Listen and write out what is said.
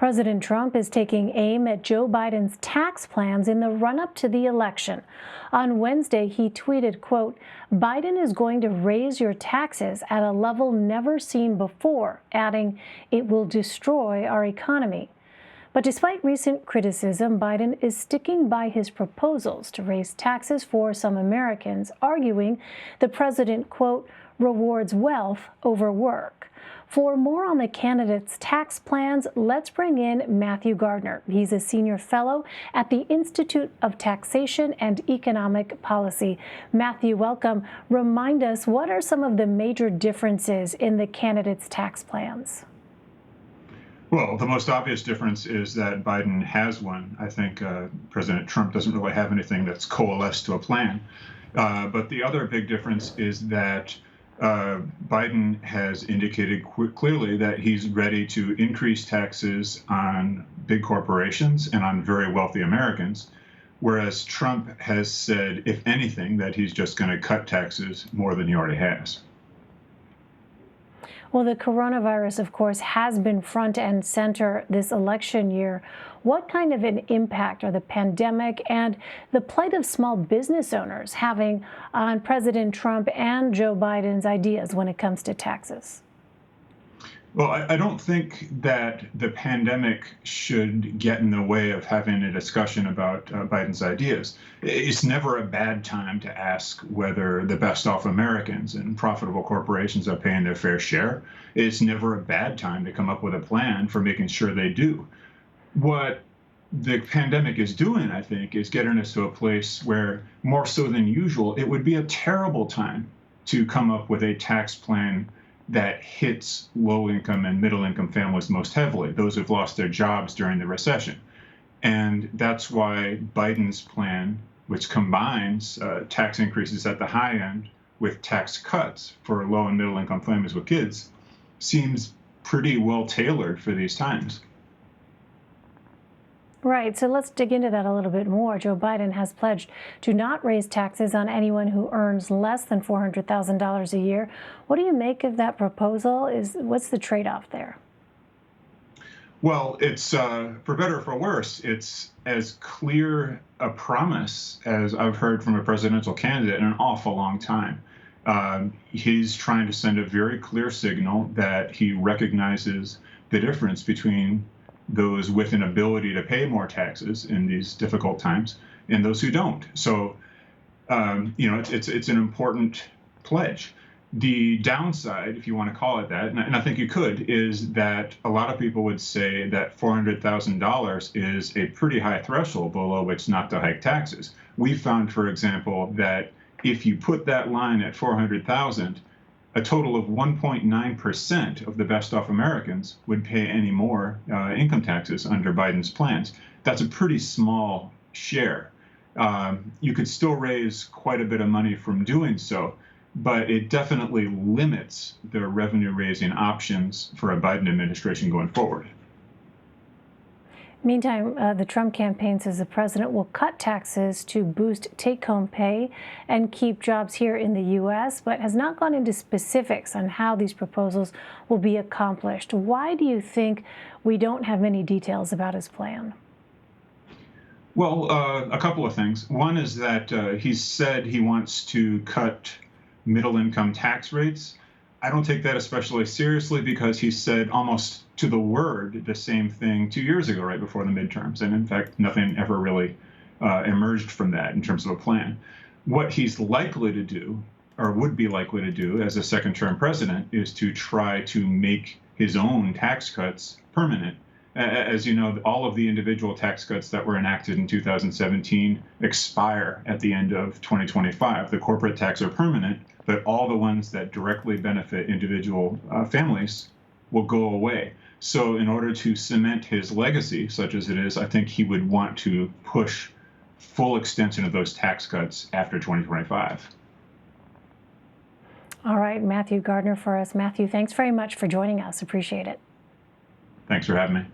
President Trump is taking aim at Joe Biden's tax plans in the run-up to the election. On Wednesday, he tweeted, quote, "Biden is going to raise your taxes at a level never seen before," adding, "It will destroy our economy." But despite recent criticism, Biden is sticking by his proposals to raise taxes for some Americans, arguing the president, quote, "rewards wealth over work." For more on the candidate's tax plans, let's bring in Matthew Gardner. He's a senior fellow at the Institute of Taxation and Economic Policy. Matthew, welcome. Remind us, what are some of the major differences in the candidate's tax plans? Well, the most obvious difference is that Biden has one. I think President Trump doesn't really have anything that's coalesced to a plan. But the other big difference is that Biden has indicated clearly that he's ready to increase taxes on big corporations and on very wealthy Americans, whereas Trump has said, if anything, that he's just going to cut taxes more than he already has. Well, the coronavirus, of course, has been front and center this election year. What kind of an impact are the pandemic and the plight of small business owners having on President Trump and Joe Biden's ideas when it comes to taxes? Well, I don't think that the pandemic should get in the way of having a discussion about Biden's ideas. It's never a bad time to ask whether the best off Americans and profitable corporations are paying their fair share. It's never a bad time to come up with a plan for making sure they do. What the pandemic is doing, I think, is getting us to a place where, more so than usual, it would be a terrible time to come up with a tax plan that hits low-income and middle-income families most heavily, those who've lost their jobs during the recession. And that's why Biden's plan, which combines tax increases at the high end with tax cuts for low and middle-income families with kids, seems pretty well tailored for these times. Right. So let's dig into that a little bit more. Joe Biden has pledged to not raise taxes on anyone who earns less than $400,000 a year. What do you make of that proposal? What's the trade-off there? Well, it's for better or for worse, it's as clear a promise as I've heard from a presidential candidate in an awful long time. He's trying to send a very clear signal that he recognizes the difference between those with an ability to pay more taxes in these difficult times and those who don't. So, it's an important pledge. The downside, if you want to call it that, and I think you could, is that a lot of people would say that $400,000 is a pretty high threshold below which not to hike taxes. We found, for example, that if you put that line at $400,000, a total of 1.9% of the best off Americans would pay any more income taxes under Biden's plans. That's a pretty small share. You could still raise quite a bit of money from doing so, but it definitely limits the revenue raising options for a Biden administration going forward. Meantime, the Trump campaign says the president will cut taxes to boost take-home pay and keep jobs here in the U.S., but has not gone into specifics on how these proposals will be accomplished. Why do you think we don't have many details about his plan? Well, a couple of things. One is that he said he wants to cut middle-income tax rates. I don't take that especially seriously because he said almost to the word the same thing 2 years ago, right before the midterms. And in fact, nothing ever really emerged from that in terms of a plan. What he's likely to do, or would be likely to do as a second-term president, is to try to make his own tax cuts permanent. As you know, all of the individual tax cuts that were enacted in 2017 expire at the end of 2025. The corporate tax are permanent, but all the ones that directly benefit individual families will go away. So in order to cement his legacy, such as it is, I think he would want to push full extension of those tax cuts after 2025. All right, Matthew Gardner for us. Matthew, thanks very much for joining us. Appreciate it. Thanks for having me.